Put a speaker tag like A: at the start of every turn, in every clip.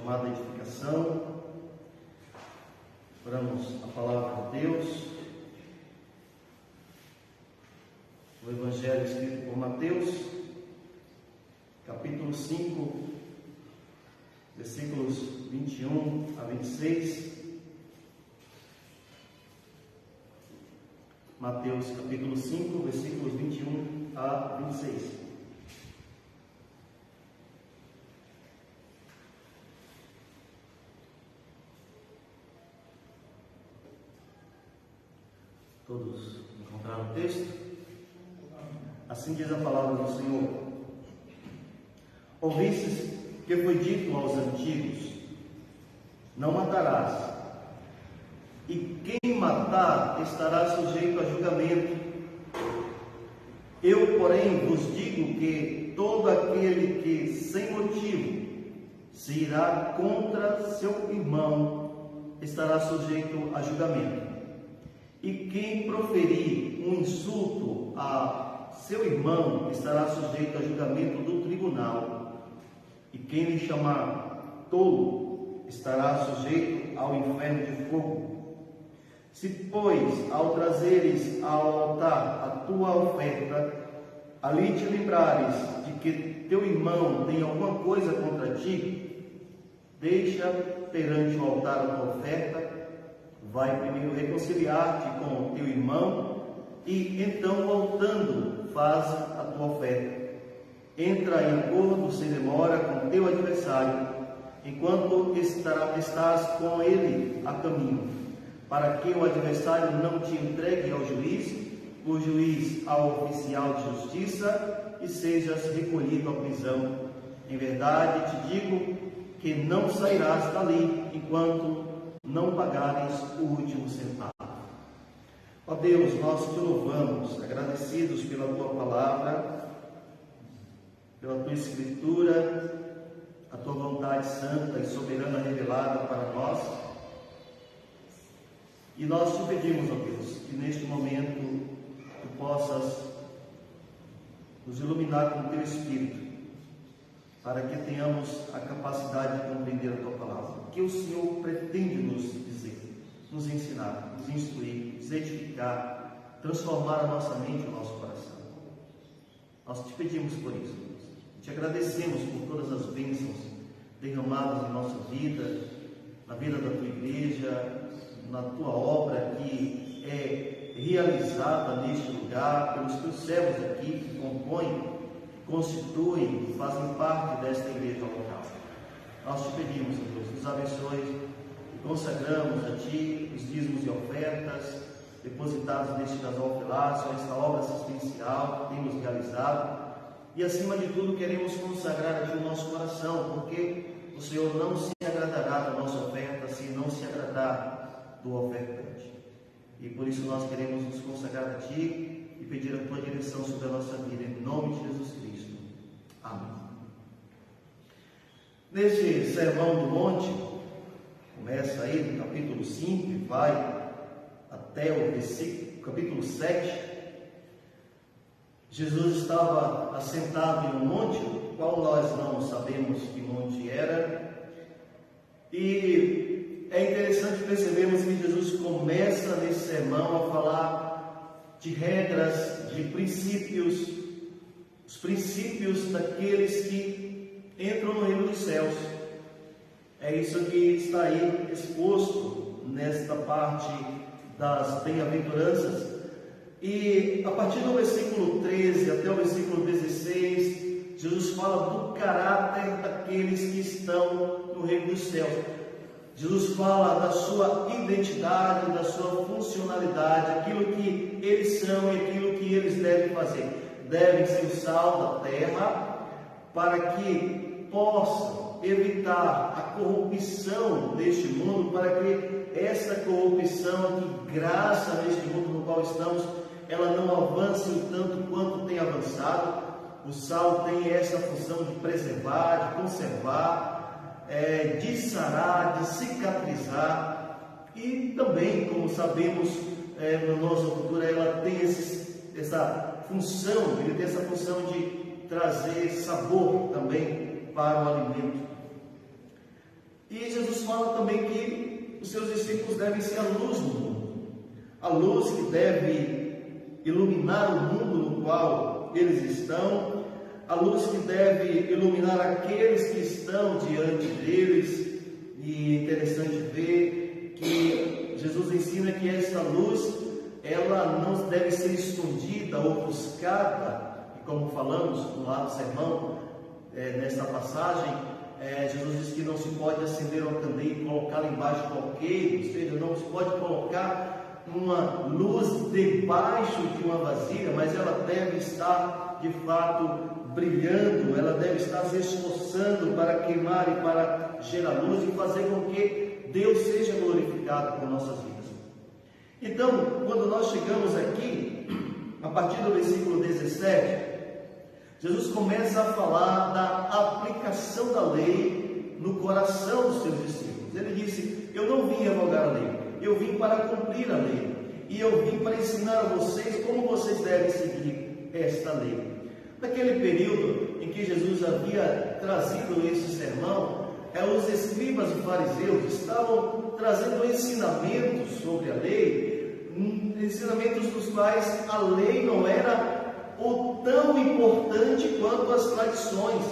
A: chamada edificação. Oramos a palavra de Deus, o Evangelho escrito por Mateus, capítulo 5, versículos 21 a 26. Mateus capítulo 5, versículos 21 a 26. Todos encontraram o texto? Assim diz a palavra do Senhor. Ouvistes que foi dito aos antigos: não matarás, e quem matar estará sujeito a julgamento. Eu, porém, vos digo que todo aquele que sem motivo se irá contra seu irmão estará sujeito a julgamento. E quem proferir um insulto a seu irmão estará sujeito a julgamento do tribunal. E quem lhe chamar tolo estará sujeito ao inferno de fogo. Se, pois, ao trazeres ao altar a tua oferta, ali te lembrares de que teu irmão tem alguma coisa contra ti, deixa perante o altar a tua oferta, vai primeiro reconciliar-te com o teu irmão e então, voltando, faz a tua oferta. Entra em acordo sem demora com teu adversário, enquanto estás com ele a caminho, para que o adversário não te entregue ao juiz, o juiz ao oficial de justiça, e sejas recolhido à prisão. Em verdade te digo que não sairás dali enquanto não pagares o último centavo. Ó Deus, nós te louvamos, agradecidos pela tua palavra, pela tua escritura, a tua vontade santa e soberana revelada para nós. E nós te pedimos, ó Deus, que neste momento tu possas nos iluminar com o teu Espírito, para que tenhamos a capacidade de compreender a tua palavra. O que o Senhor pretende nos dizer, nos ensinar, nos instruir, nos edificar, transformar a nossa mente e o nosso coração. Nós te pedimos por isso, Deus. Te agradecemos por todas as bênçãos derramadas em nossa vida, na vida da tua igreja, na tua obra que é realizada neste lugar, pelos teus servos aqui que compõem, constituem, fazem parte desta igreja local. Nós te pedimos, Deus, nos abençoe e consagramos a ti os dízimos e ofertas depositados neste casal Filácio, esta obra assistencial que temos realizado, e acima de tudo queremos consagrar a ti o nosso coração, porque o Senhor não se agradará da nossa oferta se não se agradar do ofertante. E por isso nós queremos nos consagrar a ti e pedir a tua direção sobre a nossa vida, em nome de Jesus Cristo. Amém. Neste Sermão do Monte, começa aí no capítulo 5 e vai até o capítulo 7, Jesus estava assentado em um monte, qual nós não sabemos que monte era, e é interessante percebermos que Jesus começa nesse sermão a falar de regras, de princípios, os princípios daqueles que entram no reino dos céus. É isso que está aí exposto nesta parte das bem-aventuranças. E a partir do versículo 13 até o versículo 16, Jesus fala do caráter daqueles que estão no reino dos céus. Jesus fala da sua identidade, da sua funcionalidade, aquilo que eles são e aquilo que eles devem fazer. Devem ser o sal da terra, para que possam evitar a corrupção deste mundo, para que essa corrupção que graça neste mundo no qual estamos, ela não avance o tanto quanto tem avançado. O sal tem essa função de preservar, de conservar, de sarar, de cicatrizar, e também, como sabemos, na nossa cultura, ela tem essa função, ele tem essa função de trazer sabor também para o alimento. E Jesus fala também que os seus discípulos devem ser a luz do mundo, a luz que deve iluminar o mundo no qual eles estão, a luz que deve iluminar aqueles que estão diante deles. E é interessante ver que Jesus ensina que essa luz, ela não deve ser escondida, ofuscada, e como falamos no lado do sermão, nesta passagem, Jesus diz que não se pode acender uma candeia e colocá-la embaixo do alqueire, ou seja, não se pode colocar uma luz debaixo de uma vasilha, mas ela deve estar de fato brilhando, ela deve estar se esforçando para queimar e para gerar luz e fazer com que Deus seja glorificado por nossas vidas. Então, quando nós chegamos aqui, a partir do versículo 17, Jesus começa a falar da aplicação da lei no coração dos seus discípulos. Ele disse: eu não vim revogar a lei, eu vim para cumprir a lei, e eu vim para ensinar a vocês como vocês devem seguir esta lei. Naquele período em que Jesus havia trazido esse sermão, os escribas e fariseus estavam trazendo ensinamentos sobre a lei, ensinamentos dos quais a lei não era ou tão importante quanto as tradições,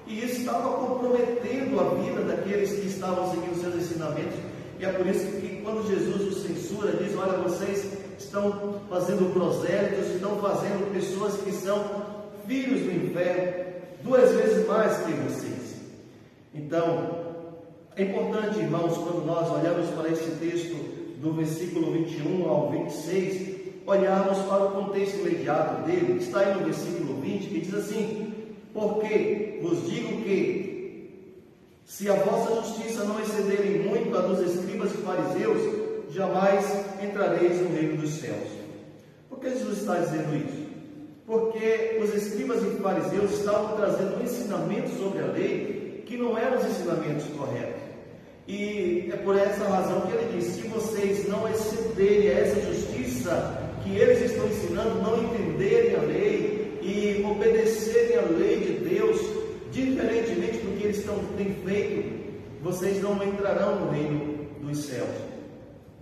A: e isso estava comprometendo a vida daqueles que estavam seguindo seus ensinamentos. E é por isso que quando Jesus os censura, diz: olha, vocês estão fazendo prosélitos, estão fazendo pessoas que são filhos do inferno, 2 vezes mais que vocês. Então, é importante, irmãos, quando nós olhamos para esse texto do versículo 21 ao 26, olharmos para o contexto imediato dele, que está aí no versículo 20, que diz assim: porque vos digo que, se a vossa justiça não excederem muito a dos escribas e fariseus, jamais entrareis no reino dos céus. Por que Jesus está dizendo isso? Porque os escribas e fariseus estavam trazendo um ensinamento sobre a lei que não eram os ensinamentos corretos. E é por essa razão que ele diz: se vocês não excederem a essa justiça que eles estão ensinando, não entenderem a lei e obedecerem a lei de Deus, diferentemente do que eles têm feito, vocês não entrarão no reino dos céus.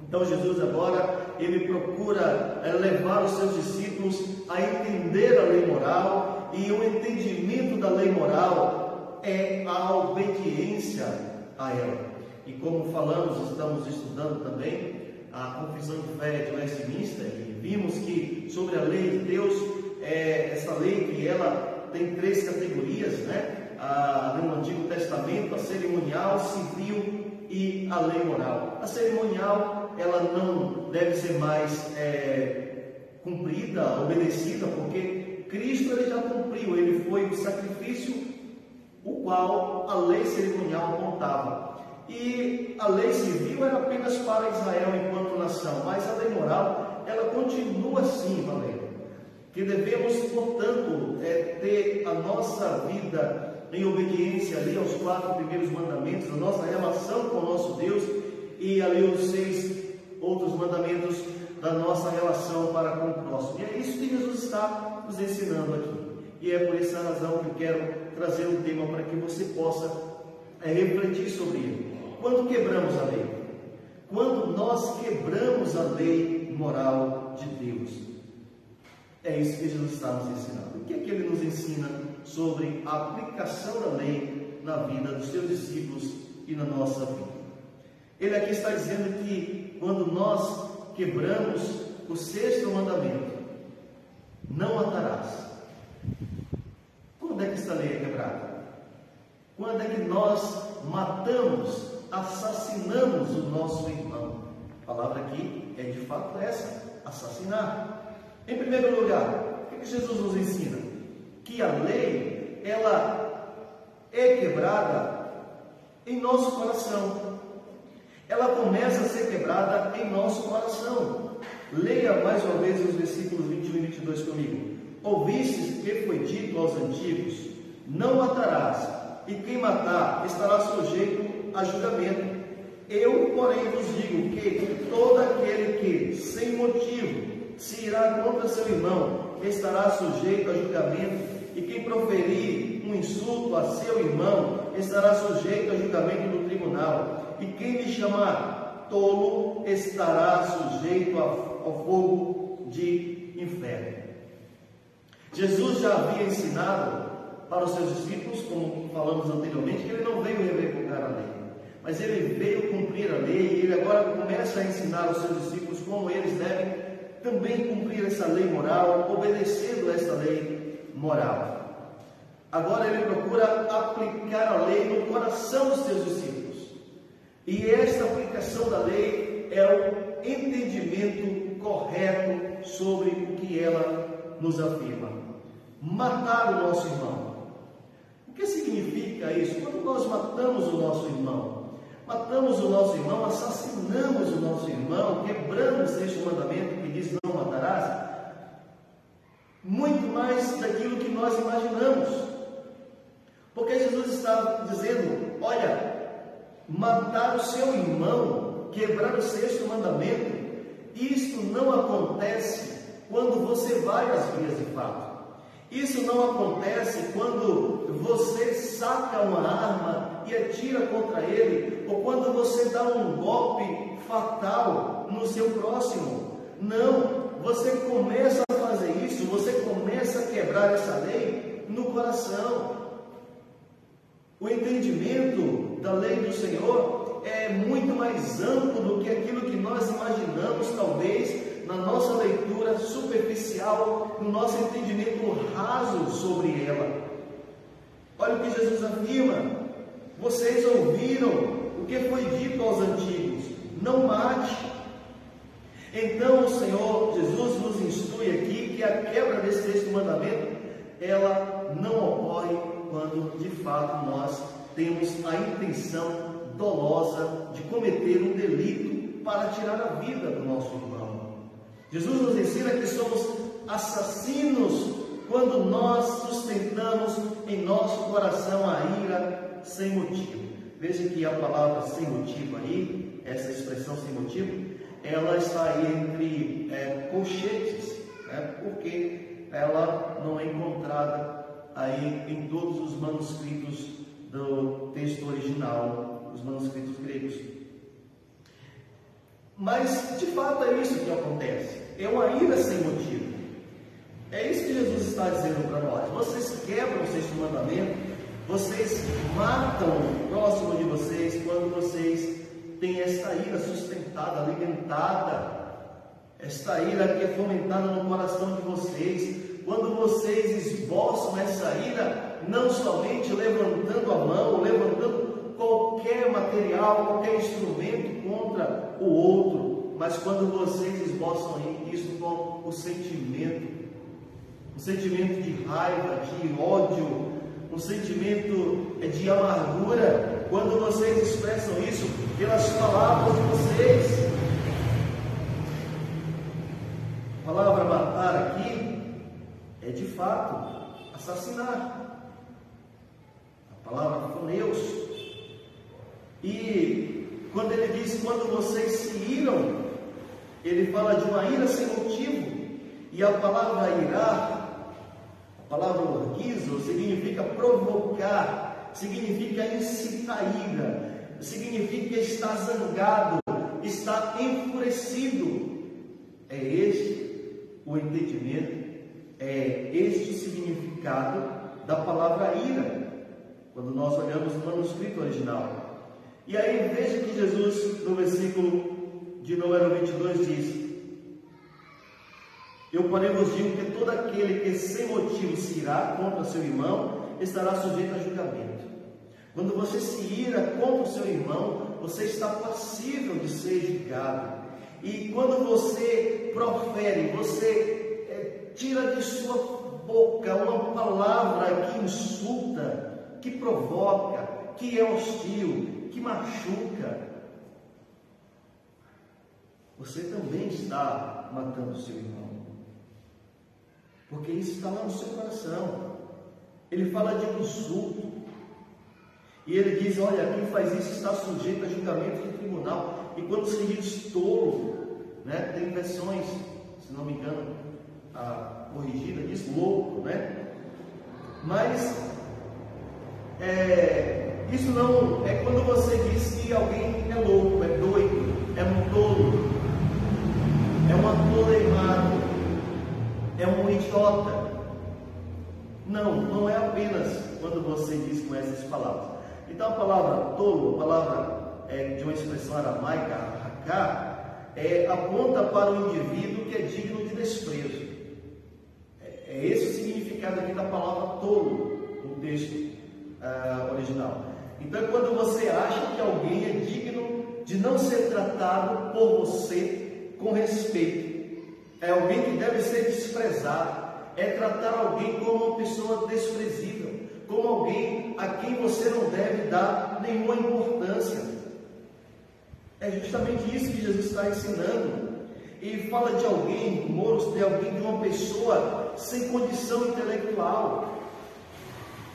A: Então Jesus agora, ele procura levar os seus discípulos a entender a lei moral, e o entendimento da lei moral é a obediência a ela. E como falamos, estamos estudando também a Confissão de Fé de Westminster, e vimos que sobre a lei de Deus, essa lei que ela tem 3 categorias, né? No Antigo Testamento, a cerimonial, civil e a lei moral. A cerimonial, ela não deve ser mais cumprida, obedecida, porque Cristo ele já cumpriu, ele foi o sacrifício o qual a lei cerimonial apontava. E a lei civil era apenas para Israel enquanto nação, mas a lei moral, ela continua assim valendo. Que devemos, portanto, ter a nossa vida em obediência ali aos 4 primeiros mandamentos, a nossa relação com o nosso Deus, e ali os 6 outros mandamentos da nossa relação para com o próximo. E é isso que Jesus está nos ensinando aqui. E é por essa razão que eu quero trazer um tema para que você possa refletir sobre ele. Quando quebramos a lei? Quando nós quebramos a lei moral de Deus? É isso que Jesus está nos ensinando. O que é que ele nos ensina sobre a aplicação da lei na vida dos seus discípulos e na nossa vida? Ele aqui está dizendo que quando nós quebramos o 6º mandamento, não matarás. Quando é que esta lei é quebrada? Quando é que nós matamos, assassinamos o nosso irmão? A palavra aqui é de fato essa: assassinar. Em primeiro lugar, o que Jesus nos ensina? Que a lei, ela é quebrada em nosso coração. Ela começa a ser quebrada em nosso coração. Leia mais uma vez os versículos 21 e 22 comigo. Ouvistes que foi dito aos antigos: não matarás, e quem matar estará sujeito a julgamento. Eu, porém, vos digo que todo aquele que, sem motivo, se irá contra seu irmão, estará sujeito a julgamento, e quem proferir um insulto a seu irmão estará sujeito a julgamento do tribunal, e quem lhe chamar tolo estará sujeito ao fogo de inferno. Jesus já havia ensinado para os seus discípulos, como falamos anteriormente, que ele não veio revogar a lei, mas ele veio cumprir a lei, e ele agora começa a ensinar aos seus discípulos como eles devem também cumprir essa lei moral, obedecendo essa lei moral. Agora ele procura aplicar a lei no coração dos seus discípulos, e esta aplicação da lei é o entendimento correto sobre o que ela nos afirma. Matar o nosso irmão. O que significa isso? Quando nós matamos o nosso irmão, assassinamos o nosso irmão, quebramos este mandamento que diz não matarás, muito mais daquilo que nós imaginamos. Porque Jesus está dizendo, olha, matar o seu irmão, quebrar o sexto mandamento, isto não acontece quando você vai às vias de fato. Isso não acontece quando você saca uma arma e atira contra ele, ou quando você dá um golpe fatal no seu próximo. Não, você começa a fazer isso, você começa a quebrar essa lei no coração. O entendimento da lei do Senhor é muito mais amplo do que aquilo que nós imaginamos, talvez, na nossa leitura superficial, no nosso entendimento raso sobre ela. Olha o que Jesus afirma: vocês ouviram o que foi dito aos antigos, não mate. Então o Senhor Jesus nos instrui aqui que a quebra desse sexto mandamento, ela não ocorre quando de fato nós temos a intenção dolosa de cometer um delito para tirar a vida do nosso irmão. Jesus nos ensina que somos assassinos quando nós sustentamos em nosso coração a ira sem motivo. Veja que a palavra sem motivo aí, essa expressão sem motivo, ela está aí entre colchetes, né? Porque ela não é encontrada aí em todos os manuscritos do texto original, os manuscritos gregos. Mas, de fato, é isso que acontece. É uma ira sem motivo. É isso que Jesus está dizendo para nós. Vocês quebram o sexto mandamento, vocês matam o próximo de vocês quando vocês têm esta ira sustentada, alimentada. Esta ira que é fomentada no coração de vocês. Quando vocês esboçam essa ira, não somente levantando a mão, levantando qualquer material, qualquer instrumento contra o outro, mas quando vocês esboçam isso com o sentimento de raiva, de ódio, um sentimento de amargura, quando vocês expressam isso pelas palavras de vocês. A palavra matar aqui é de fato assassinar. A palavra foneus. E quando ele diz quando vocês se iram, ele fala de uma ira sem motivo. E a palavra irar, a palavra orgizo, significa provocar, significa incitar ira, significa estar zangado, estar enfurecido. É este o entendimento, é este o significado da palavra ira, quando nós olhamos no manuscrito original. E aí veja que Jesus, no versículo de número 22, diz: eu, porém, vos digo que todo aquele que sem motivo se irá contra seu irmão, estará sujeito a julgamento. Quando você se ira contra o seu irmão, você está passível de ser julgado. E quando você profere, você tira de sua boca uma palavra que insulta, que provoca, que é hostil, que machuca, você também está matando o seu irmão. Porque isso está lá no seu coração. Ele fala de um insulto. E ele diz, olha, quem faz isso está sujeito a julgamento de tribunal. E quando se diz tolo, né, tem versões, se não me engano, a corrigida diz louco, né? Mas Isso não é quando você diz que alguém é louco, é doido, é um tolo, é um ator errado, é um idiota. Não, não é apenas quando você diz com essas palavras. Então a palavra tolo, a palavra de uma expressão aramaica, raká, aponta para o indivíduo que é digno de desprezo. É esse o significado aqui da palavra tolo no texto original. Então, quando você acha que alguém é digno de não ser tratado por você com respeito, é alguém que deve ser desprezado, é tratar alguém como uma pessoa desprezível, como alguém a quem você não deve dar nenhuma importância. É justamente isso que Jesus está ensinando. Ele fala de alguém, de alguém, de uma pessoa sem condição intelectual.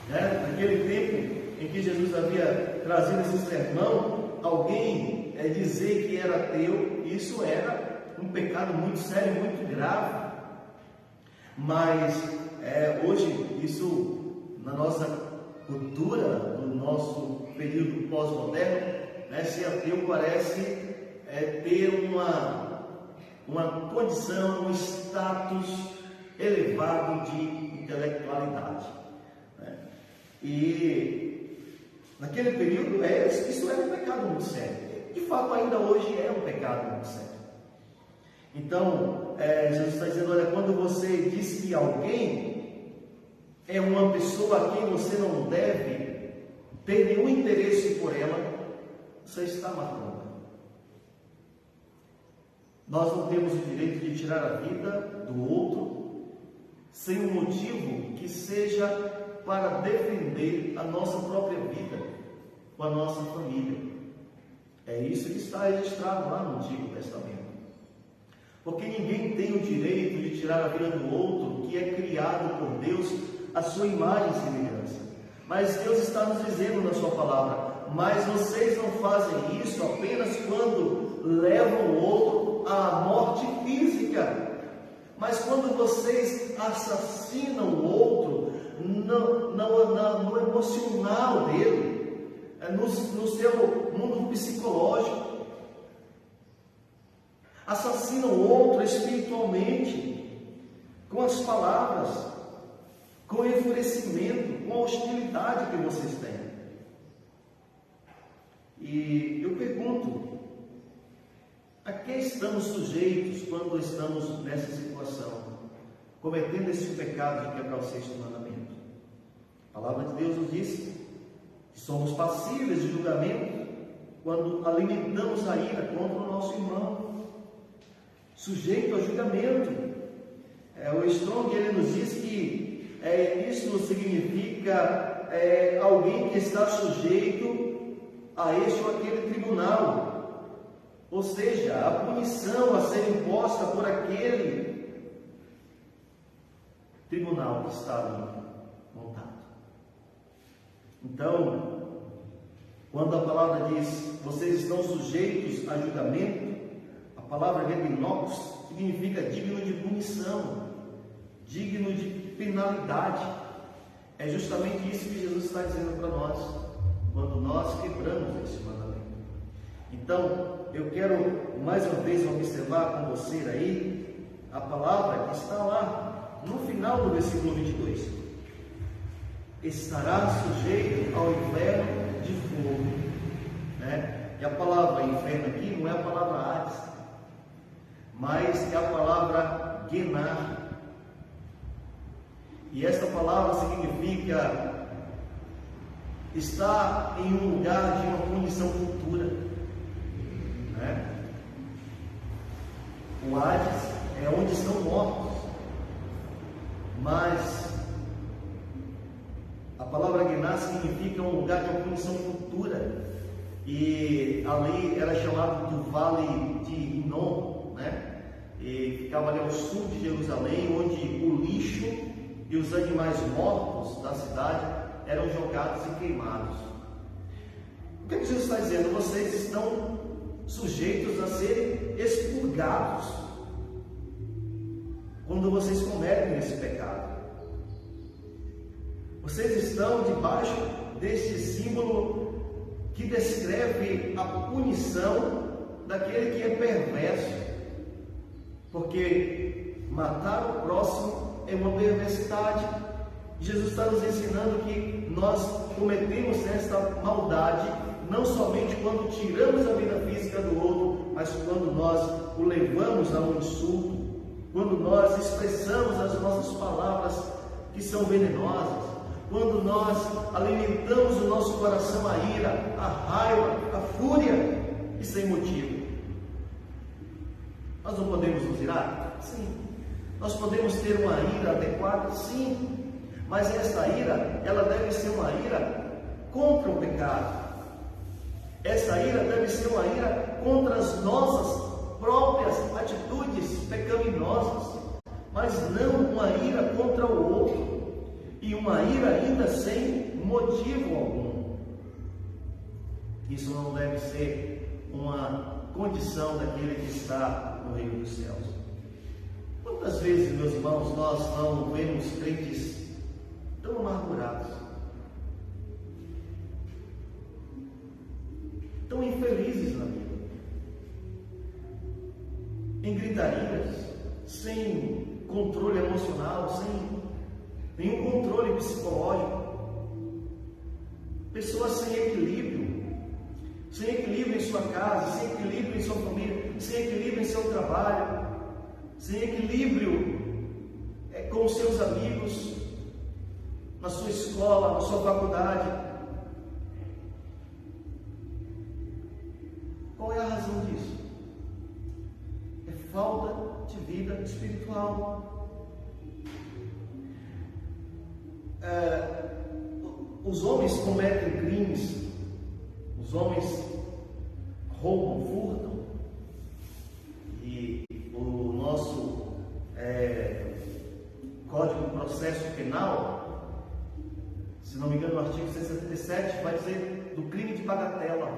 A: Naquele tempo em que Jesus havia trazido esse sermão, alguém dizer que era ateu, isso era um pecado muito sério, muito grave. Mas hoje, isso na nossa cultura, no nosso período pós-moderno, ser ateu parece ter uma condição, um status elevado de intelectualidade. E naquele período, isso era um pecado muito sério. De fato, ainda hoje é um pecado muito sério. Então, Jesus está dizendo, olha, quando você diz que alguém é uma pessoa a quem você não deve ter nenhum interesse por ela, você está matando. Nós não temos o direito de tirar a vida do outro sem um motivo que seja para defender a nossa própria vida com a nossa família. É isso que está registrado lá no Antigo Testamento. Porque ninguém tem o direito de tirar a vida do outro que é criado por Deus à sua imagem e semelhança. Mas Deus está nos dizendo na sua palavra, mas vocês não fazem isso apenas quando levam o outro à morte física, mas quando vocês assassinam o outro no emocional dele, no seu mundo psicológico, assassinam o outro espiritualmente, com as palavras, com o enfurecimento, com a hostilidade que vocês têm. E eu pergunto, a que estamos sujeitos quando estamos nessa situação, cometendo esse pecado de quebrar o sexto mandamento? A palavra de Deus nos diz que somos passíveis de julgamento quando alimentamos a ira contra o nosso irmão, sujeito a julgamento. O Strong, ele nos diz que isso significa alguém que está sujeito a este ou aquele tribunal, ou seja, a punição a ser imposta por aquele tribunal que está ali montado. Então, quando a palavra diz, vocês estão sujeitos a julgamento, a palavra grega nox significa digno de punição, digno de penalidade. É justamente isso que Jesus está dizendo para nós, quando nós quebramos esse mandamento. Então, eu quero mais uma vez observar com você aí a palavra que está lá no final do versículo 22. Estará sujeito ao inferno de fogo. E a palavra inferno aqui não é a palavra Hades, mas é a palavra Genar. E esta palavra significa estar em um lugar de uma punição futura. O Hades é onde estão mortos, mas a palavra Genar significa um lugar de uma punição futura, e ali era chamado do Vale de Hinnom, e ficava ali ao sul de Jerusalém, onde o lixo e os animais mortos da cidade eram jogados e queimados. O que Jesus está dizendo? Vocês estão sujeitos a serem expurgados quando vocês cometem esse pecado. Vocês estão debaixo deste símbolo que descreve a punição daquele que é perverso, porque matar o próximo é uma perversidade. Jesus está nos ensinando que nós cometemos esta maldade não somente quando tiramos a vida física do outro, mas quando nós o levamos a um insulto, quando nós expressamos as nossas palavras que são venenosas, quando nós alimentamos o nosso coração a ira, a raiva, a fúria e sem motivo. Nós não podemos nos irar? Sim. Nós podemos ter uma ira adequada? Sim. Mas esta ira, ela deve ser uma ira contra o pecado. Essa ira deve ser uma ira contra as nossas próprias atitudes pecaminosas, mas não uma ira contra o outro, e uma ira ainda sem motivo algum. Isso não deve ser uma condição daquele que está no reino dos céus. Quantas vezes, meus irmãos, nós não vemos crentes tão amargurados, tão infelizes na vida, em gritarias, sem controle emocional, sem nenhum controle psicológico, pessoas sem equilíbrio em sua casa, sem equilíbrio em sua família, sem equilíbrio em seu trabalho, sem equilíbrio com os seus amigos, na sua escola, na sua faculdade. Qual é a razão disso? É falta de vida espiritual. Os homens cometem crimes, os homens roubam, furtam, e o nosso Código de Processo Penal, se não me engano, o artigo 177 vai dizer do crime de bagatela.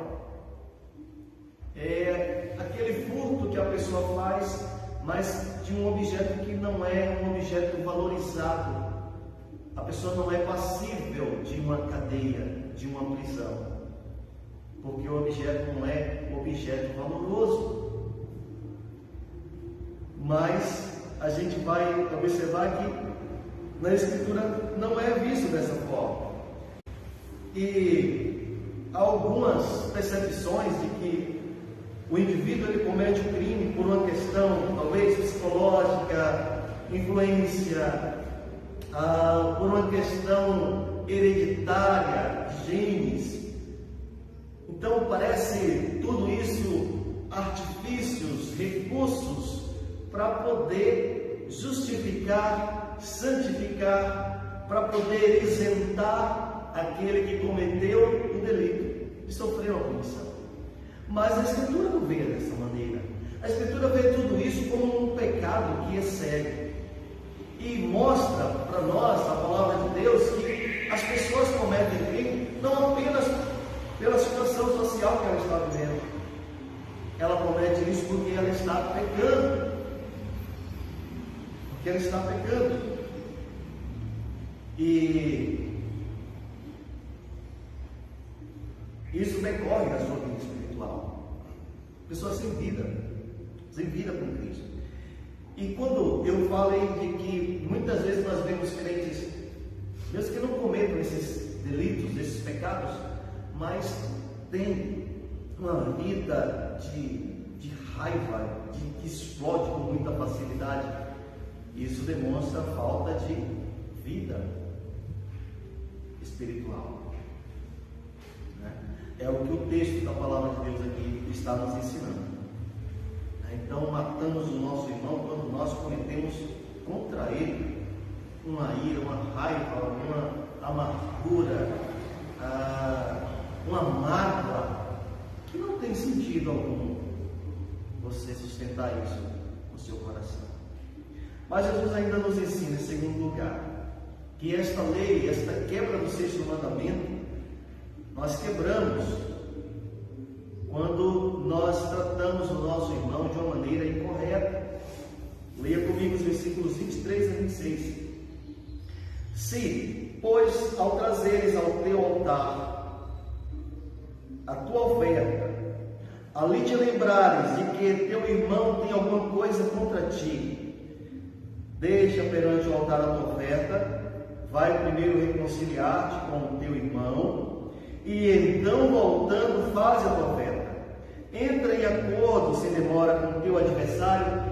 A: É aquele furto que a pessoa faz, mas de um objeto que não é um objeto valorizado. A pessoa não é passível de uma cadeia, de uma prisão, porque o objeto não é objeto valoroso. Mas a gente vai observar que na Escritura não é visto dessa forma. E há algumas percepções de que o indivíduo ele comete o crime por uma questão talvez psicológica, influência, por uma questão hereditária, de genes. Então parece tudo isso artifícios, recursos para poder justificar, santificar, para poder isentar aquele que cometeu o delito e sofreu a punição. Mas a Escritura não vê dessa maneira. A Escritura vê tudo isso como um pecado que excede e mostra para nós, a palavra de Deus, que as pessoas cometem crime não apenas pela situação social que ela está vivendo. Ela comete isso porque ela está pecando. Porque ela está pecando. E isso decorre da sua vida espiritual. Pessoas sem vida com Cristo. E quando eu falei de que muitas vezes nós vemos crentes, mesmo que não cometam esses delitos, esses pecados, mas tem uma vida de raiva, que explode com muita facilidade. Isso demonstra falta de vida espiritual. É o que o texto da palavra de Deus aqui está nos ensinando. Então matamos o nosso irmão quando nós cometemos contra ele uma ira, uma raiva, uma amargura, uma mágoa, que não tem sentido algum você sustentar isso no seu coração. Mas Jesus ainda nos ensina, em segundo lugar, que esta lei, esta quebra do sexto mandamento, nós quebramos quando nós tratamos o nosso irmão de uma maneira incorreta. Leia comigo os versículos 23 a 26. Se pois, ao trazeres ao teu altar a tua oferta, ali te lembrares de que teu irmão tem alguma coisa contra ti, deixa perante o altar a tua oferta, vai primeiro reconciliar-te com o teu irmão, e então, voltando, faz a tua oferta. Entra em acordo sem demora com o teu adversário,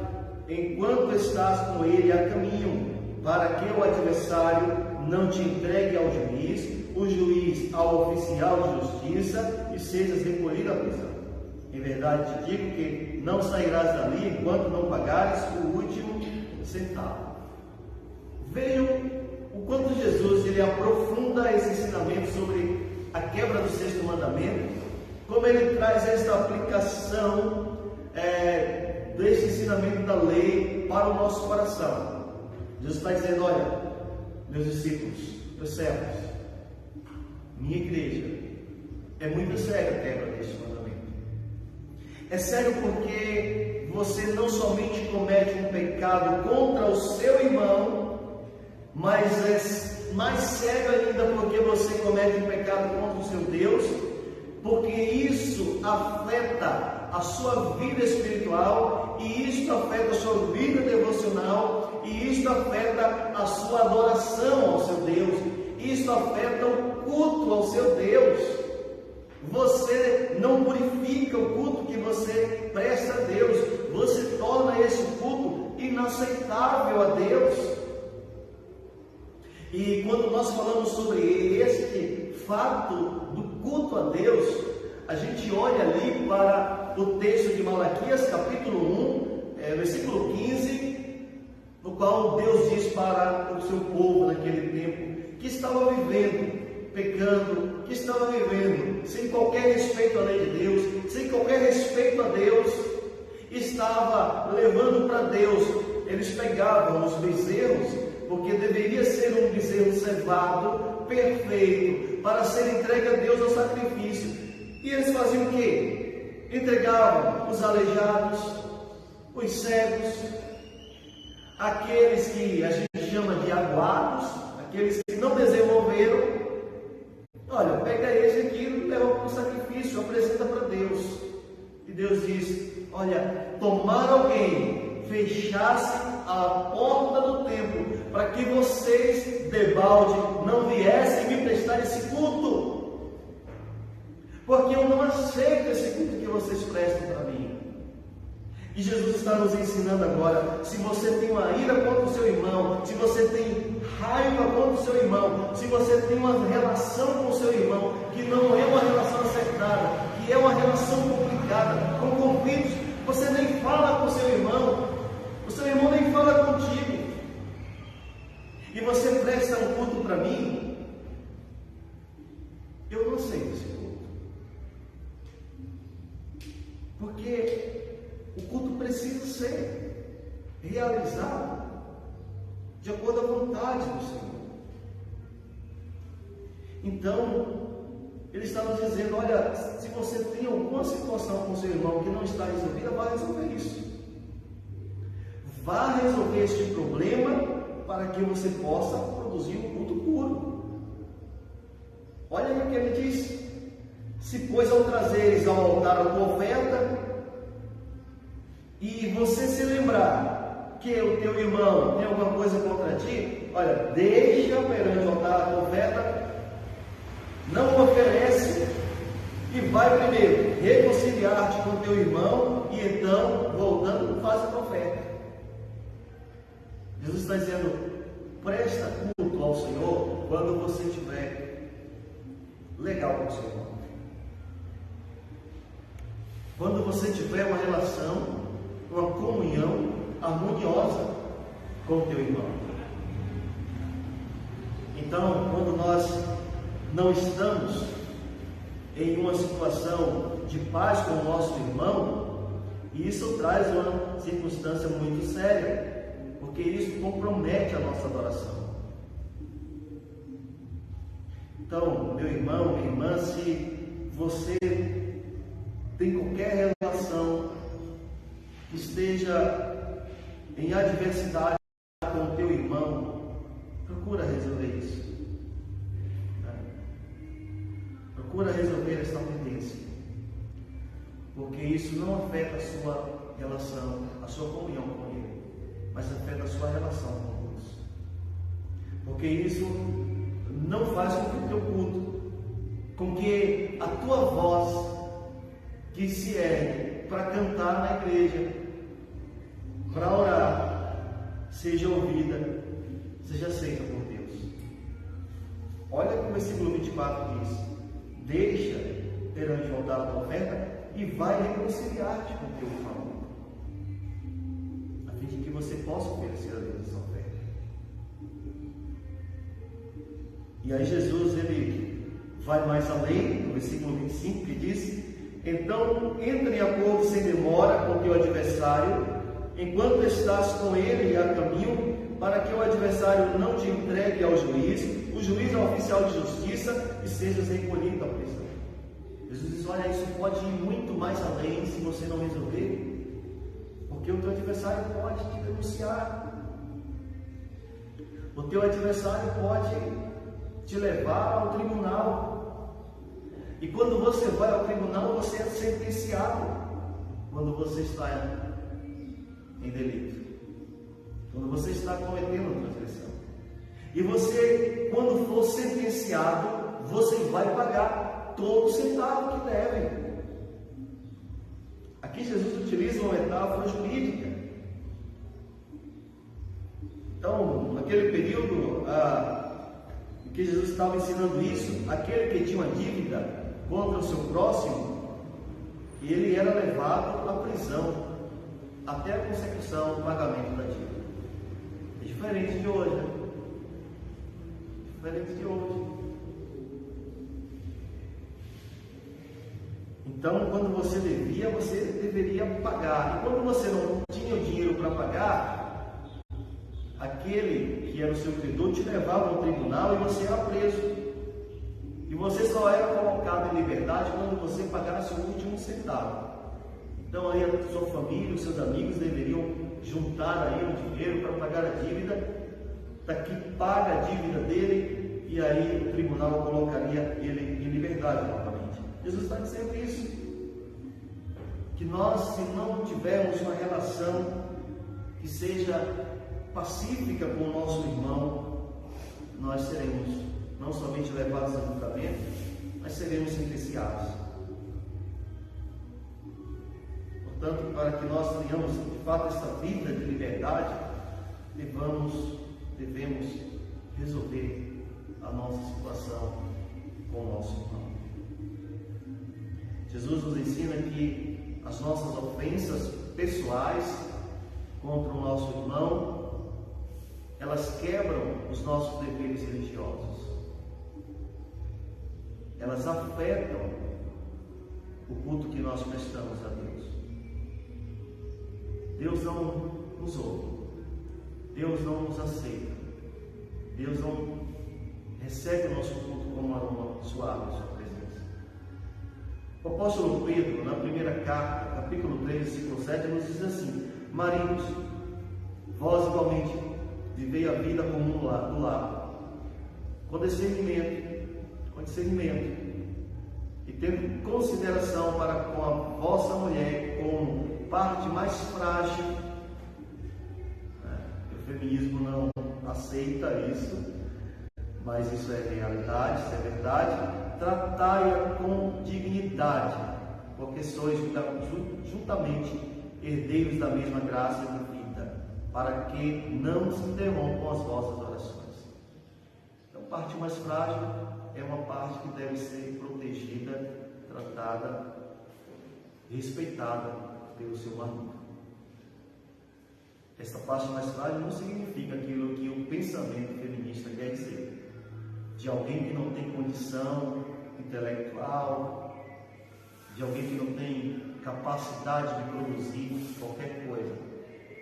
A: enquanto estás com ele a caminho, para que o adversário não te entregue ao juiz, o juiz ao oficial de justiça, e sejas recolhido à prisão. Em verdade te digo que não sairás dali enquanto não pagares o último centavo. Veio o quanto Jesus ele aprofunda esse ensinamento sobre a quebra do sexto mandamento, como ele traz esta aplicação desse ensinamento da lei para o nosso coração. Jesus está dizendo: olha, meus discípulos, meus servos, minha igreja, é muito sério a quebra deste mandamento. É sério porque você não somente comete um pecado contra o seu irmão, mas é mais sério ainda porque você comete um pecado contra o seu Deus, porque isso afeta a sua vida espiritual, e isso afeta a sua vida devocional, e isso afeta a sua adoração ao seu Deus, isso afeta o culto ao seu Deus. Você não purifica o culto que você presta a Deus, você torna esse culto inaceitável a Deus. E quando nós falamos sobre este fato do culto a Deus, a gente olha ali para o texto de Malaquias, capítulo 1, versículo 15, no qual Deus diz para o seu povo naquele tempo, que estava vivendo pecando, que estava vivendo sem qualquer respeito à lei de Deus, sem qualquer respeito a Deus, estava levando para Deus. Eles pegavam os bezerros, porque deveria ser um bezerro cevado, perfeito, para ser entregue a Deus ao sacrifício. E eles faziam o quê? Entregavam os aleijados, os cegos, aqueles que a gente chama de aguados, aqueles que não desenvolveram. Olha, pega esse aqui e leva para o sacrifício, apresenta para Deus. E Deus diz: olha, tomar alguém fechasse a porta do templo, para que vocês, debalde, não viessem me prestar esse culto, porque eu não aceito esse culto que vocês prestam para mim. E Jesus está nos ensinando agora: se você tem uma ira contra o seu irmão, se você tem raiva contra o seu irmão, se você tem uma relação com o seu irmão que não é uma relação acertada, que é uma relação complicada, com conflitos, você nem fala com o seu irmão nem fala contigo, e você presta um culto para mim, eu não aceito esse culto, porque o culto precisa ser realizado de acordo à vontade do Senhor. Então, ele estava dizendo: olha, se você tem alguma situação com seu irmão que não está resolvida, vá resolver isso. Vá resolver este problema para que você possa produzir um culto puro. Olha aí o que ele diz: se pois ao trazeres ao altar a tua oferta, e você se lembrar que o teu irmão tem alguma coisa contra ti, olha, deixa perante o altar a tua oferta, não oferece, e vai primeiro reconciliar-te com o teu irmão, e então, voltando, faz a tua oferta. Jesus está dizendo: presta culto ao Senhor quando você estiver legal com o seu irmão, quando você tiver uma relação, uma comunhão harmoniosa com o teu irmão. Então, quando nós não estamos em uma situação de paz com o nosso irmão, isso traz uma circunstância muito séria, porque isso compromete a nossa adoração. Então, meu irmão, minha irmã, se você tem qualquer relação que esteja em adversidade com o teu irmão, procura resolver isso. procura resolver esta pendência, porque isso não afeta a sua relação, a sua comunhão com Ele, mas afeta a sua relação com Deus, porque isso não faz com que o teu culto, com que a tua voz que se ergue para cantar na igreja, para orar, seja ouvida, seja aceita por Deus. Olha o versículo 24 diz: deixa perante o altar a tua oferta e vai reconciliar-te com o teu irmão, a fim de que você possa oferecer a Deus essa oferta. E aí Jesus, ele vai mais além, no versículo 25, que diz: então entre em acordo sem demora com o teu adversário, enquanto estás com ele a caminho, para que o adversário não te entregue ao juiz, o juiz é o oficial de justiça, e sejas recolhido da prisão. Jesus diz: olha, isso pode ir muito mais além se você não resolver, porque o teu adversário pode te denunciar, o teu adversário pode te levar ao tribunal, e quando você vai ao tribunal, você é sentenciado quando você está em delito, quando você está cometendo transgressão. E você, quando for sentenciado, você vai pagar todo centavo que deve. Aqui Jesus utiliza uma metáfora jurídica. Então, naquele período em que Jesus estava ensinando isso, aquele que tinha uma dívida contra o seu próximo, ele era levado à prisão até a consecução do pagamento da dívida. É diferente de hoje, né? Diferente de hoje. Então, quando você devia, você deveria pagar. E quando você não tinha o dinheiro para pagar, aquele que era o seu credor te levava ao tribunal e você era preso. E você só era colocado em liberdade quando você pagasse o último centavo. Então aí a sua família, os seus amigos deveriam juntar aí o dinheiro para pagar a dívida, para que paga a dívida dele, e aí o tribunal colocaria ele em liberdade novamente. Jesus está dizendo isso, que nós, se não tivermos uma relação que seja pacífica com o nosso irmão, nós seremos não somente levados a julgamento, mas seremos sentenciados. Portanto, para que nós tenhamos de fato essa vida de liberdade, devemos resolver a nossa situação com o nosso irmão. Jesus nos ensina que as nossas ofensas pessoais contra o nosso irmão, elas quebram os nossos deveres religiosos. Elas afetam o culto que nós prestamos a Deus. Deus não nos ouve, Deus não nos aceita, Deus não recebe o nosso culto como um aroma suave em sua presença. O apóstolo Pedro, na primeira carta, capítulo 3, versículo 7, nos diz assim: maridos, vós igualmente vivei a vida comum do lar, com discernimento, e tendo consideração para com a vossa mulher como parte mais frágil. O feminismo não aceita isso, mas isso é realidade, isso é verdade. Tratai-a com dignidade, porque sois juntamente herdeiros da mesma graça de vida, para que não se interrompam as vossas orações. Então, a parte mais frágil é uma parte que deve ser protegida, tratada, respeitada pelo seu marido. Esta parte mais frágil não significa aquilo que o pensamento feminista quer dizer, de alguém que não tem condição intelectual, de alguém que não tem capacidade de produzir qualquer coisa.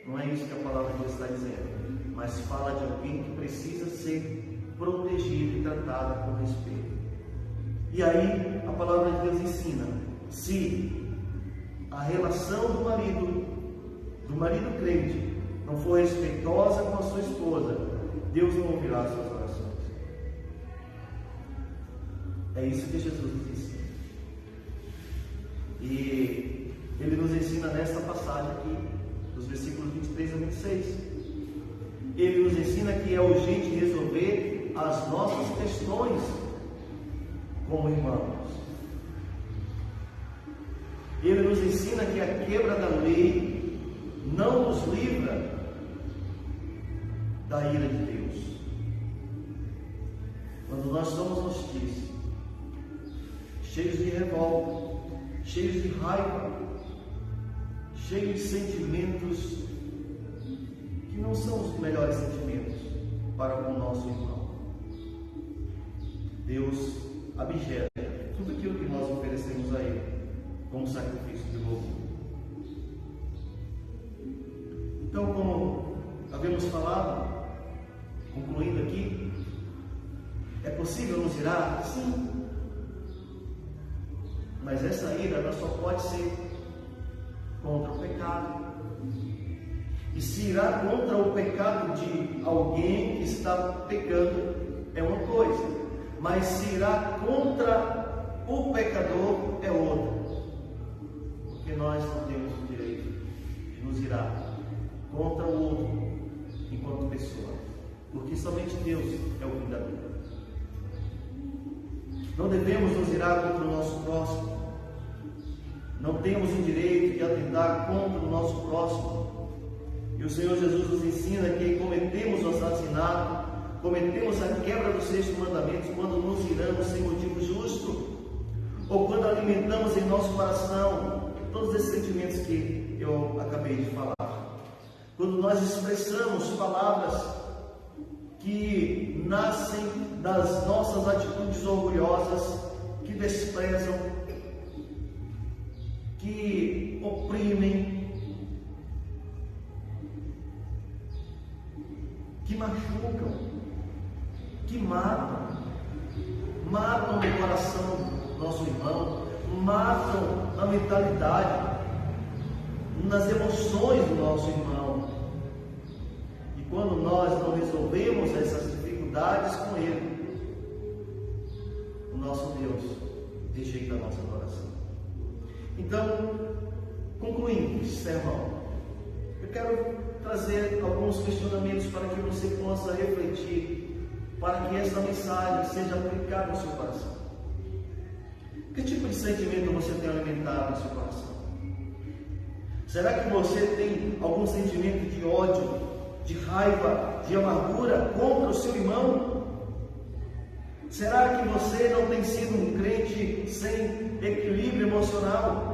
A: Não é isso que a palavra de Deus está dizendo, mas fala de alguém que precisa ser protegida e tratada com respeito. E aí a palavra de Deus ensina: se a relação do marido crente, não for respeitosa com a sua esposa, Deus não ouvirá as suas orações. É isso que Jesus nos ensina. E Ele nos ensina nesta passagem aqui, dos versículos 23 a 26. Ele nos ensina que é urgente resolver as nossas questões como irmãos. Ele nos ensina que a quebra da lei não nos livra da ira de Deus. Quando nós somos hostis, cheios de revolta, cheios de raiva, cheios de sentimentos que não são os melhores sentimentos para com o nosso irmão, Deus abjeta tudo aquilo que nós oferecemos a Ele como sacrifício de louvor. Então, como havíamos falado, concluindo aqui, é possível nos irar? Sim. Mas essa ira ela só pode ser contra o pecado. E se irar contra o pecado de alguém que está pecando é uma coisa, mas se irar contra o pecador é outra. Porque nós não temos o direito de nos irar contra o outro enquanto pessoa, porque somente Deus é o vingador. Não devemos nos irar contra o nosso próximo. Não temos o direito de atentar contra o nosso próximo. E o Senhor Jesus nos ensina que cometemos o assassinato, cometemos a quebra dos 6 mandamentos quando nos iramos sem motivo justo, ou quando alimentamos em nosso coração todos esses sentimentos que eu acabei de falar. Quando nós expressamos palavras que nascem das nossas atitudes orgulhosas, que desprezam, que oprimem, que machucam, que matam no coração do nosso irmão, matam na mentalidade, nas emoções do nosso irmão. E quando nós não resolvemos essas dificuldades com Ele, o nosso Deus rejeita a nossa adoração. Então, concluindo esse sermão, eu quero trazer alguns questionamentos para que você possa refletir, para que essa mensagem seja aplicada no seu coração. Que tipo de sentimento você tem alimentado no seu coração? Será que você tem algum sentimento de ódio, de raiva, de amargura contra o seu irmão? Será que você não tem sido um crente sem equilíbrio emocional?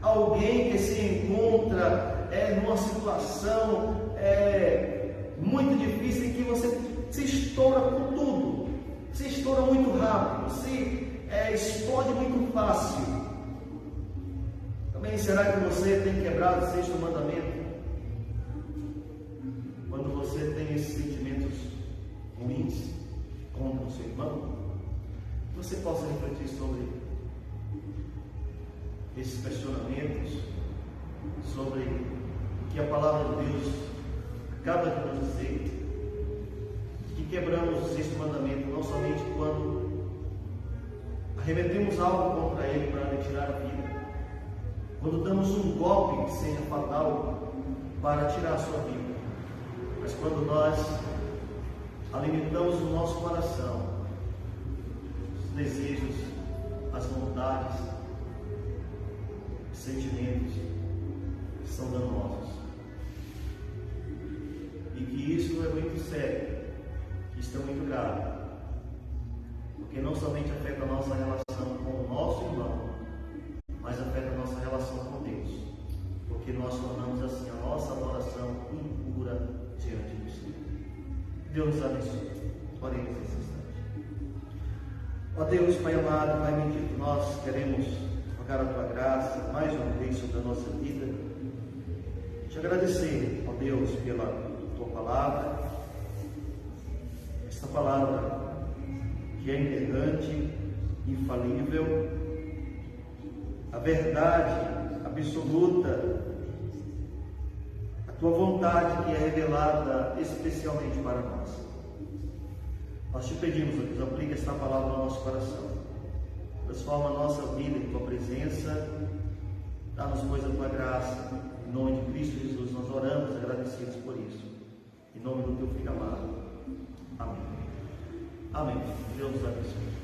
A: Alguém que se encontra numa situação muito difícil em que você se estoura com tudo, se estoura muito rápido, se explode muito fácil. Também será que você tem quebrado o 6º mandamento? Quando você tem esses sentimentos ruins contra o seu irmão, você possa refletir sobre esses questionamentos, sobre o que a palavra de Deus acaba de nos dizer, que quebramos o 6º mandamento não somente quando arremetemos algo contra Ele para lhe tirar a vida, quando damos um golpe que seja fatal para tirar a sua vida, mas quando nós alimentamos o nosso coração, os desejos, as vontades, os sentimentos que são danosos. E que isso é muito sério, isso é muito grave, porque não somente afeta a nossa relação com o nosso irmão, mas afeta a nossa relação com Deus, porque nós tornamos assim a nossa adoração impura diante do Senhor. Deus nos abençoe. Oremos nesse instante. Ó Deus, Pai amado, Pai bendito, nós queremos rogar a Tua graça mais uma vez sobre a nossa vida. Te agradecer, ó Deus, pela Tua palavra, esta palavra que é inerrante, infalível, a verdade absoluta, a Tua vontade que é revelada especialmente para nós. Nós te pedimos, ó Deus, aplique esta palavra no nosso coração, transforma a nossa vida em Tua presença, dá-nos, pois, a Tua graça. Em nome de Cristo Jesus, nós oramos agradecidos por isso. Em nome do Teu Filho amado. Amém. Amém. Deus nos abençoe.